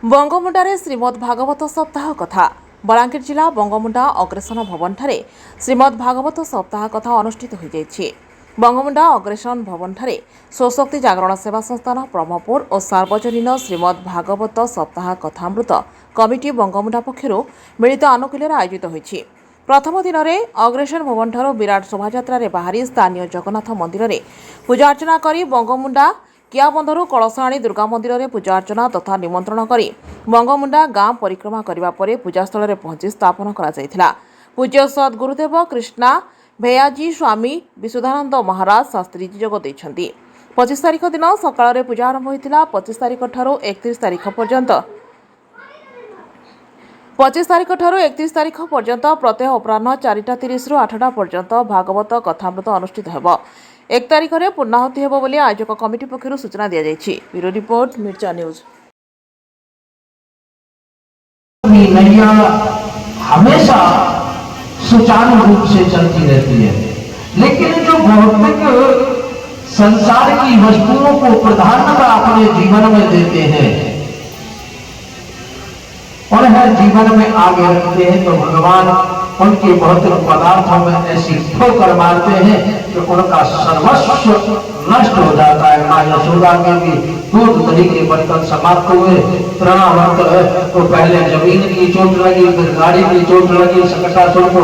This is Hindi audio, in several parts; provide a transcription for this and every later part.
बंगमुंडा श्रीमद् भागवत सप्ताह कथा बलांगीर जिला बंगमुंडा अग्रेसन भवन ठारे श्रीमद् भागवत सप्ताह कथा अनुष्ठित हो जाइछि। बंगमुंडा अग्रेसन भवन ठारे स्वशक्ति जागरण सेवा संस्थान ब्रह्मपुर और सार्वजनीन श्रीमद् भागवत सप्ताह कथामृत कमिटी बंगमुंडा पक्षरु मिलित आनुकूल्य आयोजित होइछि। प्रथम दिन में अग्रेसन भवन ठारू विराट शोभायात्रा रे बाहरी स्थानीय जगन्नाथ मंदिर में पूजा अर्चना करी बंगमुंडा कियाबंधरू कलश आनी दुर्गा मंदिर में पूजा अर्चना तथा निमंत्रण करी बंगमुंडा गांव परिक्रमा करने पर पूजास्थल में पहुंची स्थापन करा। पूज्य सद्गुरुदेव कृष्णा भैयाजी स्वामी विशुद्धानंद महाराज शास्त्री जी जोग देइछन्ति। 25 तारिख दिन सकाळ पूजा आरंभ होइतिला। 25 तारिख ठारू 31 तारिख पर्यंत 25 तारिख ठारू 31 तारिख पर्यंत प्रत्यह अपराह्न 4:30 रु 8टा पर्यंत भागवत कथामृत अनुष्ठित हेब। 1 तारिख में पूर्णाहुति हेब बोली आयोजक कमिटी पक्षरु सूचना दिया जायछि। ब्यूरो रिपोर्ट मिर्चा न्यूज। नैया हमेशा सुचारू रूप से चलती रहती है, लेकिन जो भौतिक संसार की वस्तुओं को प्रधानता अपने जीवन में देते हैं और हर जीवन में आगे रखते हैं, तो भगवान उनके भौतिक पदार्थों में ऐसी ठोकर मारते हैं कि उनका सर्वस्व नष्ट हो जाता है। मां यशोदा के भी दूध दही के बर्तन समाप्त हुए। तृणावर्त है तो पहले जमीन की चोट लगी, फिर गाड़ी की चोट लगी, सकटासुर को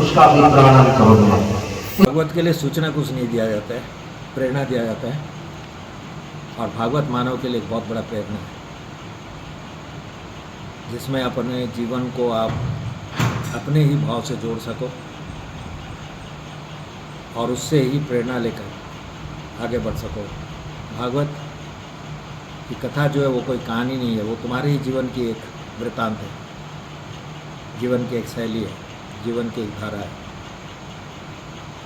उसका भी प्राणन करो गया। भागवत के लिए सूचना कुछ नहीं दिया जाता है, प्रेरणा दिया जाता है, और भागवत मानव के लिए एक बहुत बड़ा प्रेरणा है, जिसमें अपने जीवन को आप अपने ही भाव से जोड़ सको और उससे ही प्रेरणा लेकर आगे बढ़ सको। भागवत की कथा जो है वो कोई कहानी नहीं है, वो तुम्हारे ही जीवन की एक वृत्तांत है, जीवन की एक शैली है, जीवन की एक धारा है।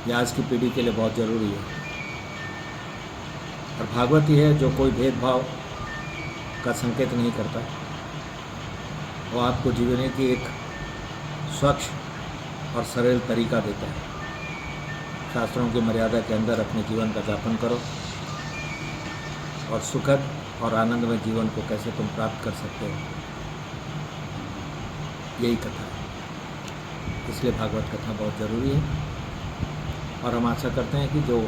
ये आज की पीढ़ी के लिए बहुत ज़रूरी है। और भागवत ही है जो कोई भेदभाव का संकेत नहीं करता, वो आपको जीवन की एक स्वच्छ और सरल तरीका देता है। शास्त्रों की मर्यादा के अंदर अपने जीवन का यापन करो और सुखद और आनंदमय जीवन को कैसे तुम प्राप्त कर सकते हो, यही कथा है। इसलिए भागवत कथा बहुत ज़रूरी है और हम आशा करते हैं कि जो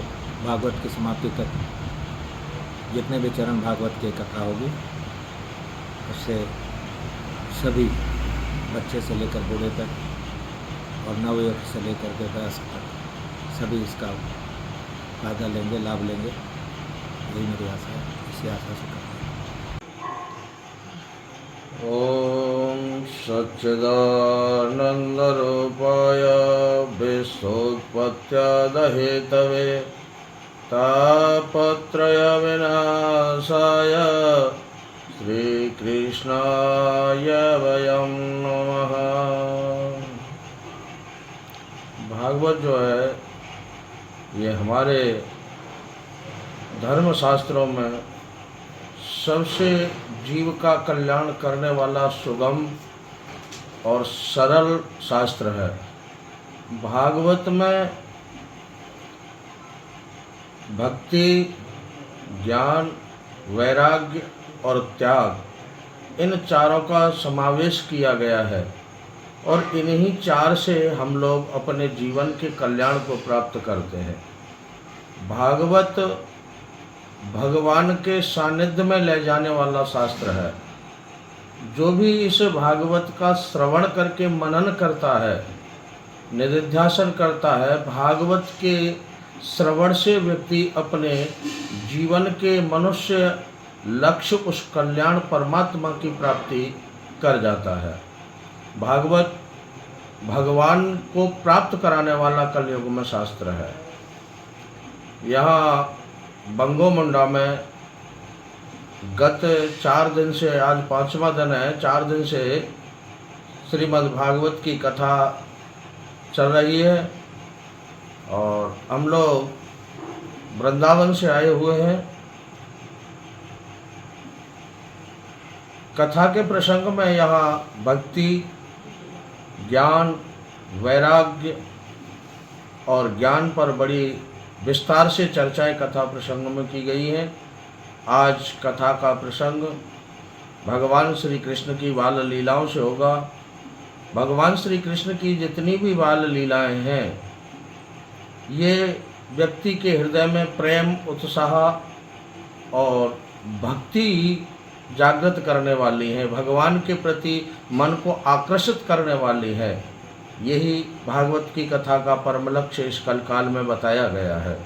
भागवत की समाप्ति तक जितने भी चरण भागवत की कथा होगी, उससे सभी बच्चे से लेकर बूढ़े तक और नवयुवक से लेकर के वयस्क तक सभी इसका फायदा लेंगे, लाभ लेंगे, यही मेरी आशा है। इसी आशा से करते हैं। ओम सच्चिदानंद रूपाय विश्वोत्पत्त्यादिहेतवे तापत्रय विनाशाय श्री कृष्णाय वयं नमः। भागवत जो है ये हमारे धर्मशास्त्रों में सबसे जीव का कल्याण करने वाला सुगम और सरल शास्त्र है। भागवत में भक्ति, ज्ञान, वैराग्य और त्याग, इन चारों का समावेश किया गया है और इन्हीं चार से हम लोग अपने जीवन के कल्याण को प्राप्त करते हैं। भागवत भगवान के सानिध्य में ले जाने वाला शास्त्र है। जो भी इस भागवत का श्रवण करके मनन करता है, निधिध्यासन करता है, भागवत के श्रवण से व्यक्ति अपने जीवन के मनुष्य लक्ष्य उस कल्याण परमात्मा की प्राप्ति कर जाता है। भागवत भगवान को प्राप्त कराने वाला कलयुग में शास्त्र है। यहाँ बंगोमुंडा में गत 4 दिन से, आज 5वां दिन है, 4 दिन से श्रीमद् भागवत की कथा चल रही है और हम लोग वृंदावन से आए हुए हैं। कथा के प्रसंग में यहाँ भक्ति, ज्ञान, वैराग्य और ज्ञान पर बड़ी विस्तार से चर्चाएं कथा प्रसंग में की गई हैं। आज कथा का प्रसंग भगवान श्री कृष्ण की बाल लीलाओं से होगा। भगवान श्री कृष्ण की जितनी भी बाल लीलाएं हैं, ये व्यक्ति के हृदय में प्रेम, उत्साह और भक्ति जागृत करने वाली हैं, भगवान के प्रति मन को आकर्षित करने वाली है। यही भागवत की कथा का परम लक्ष्य इस कलकाल में बताया गया है।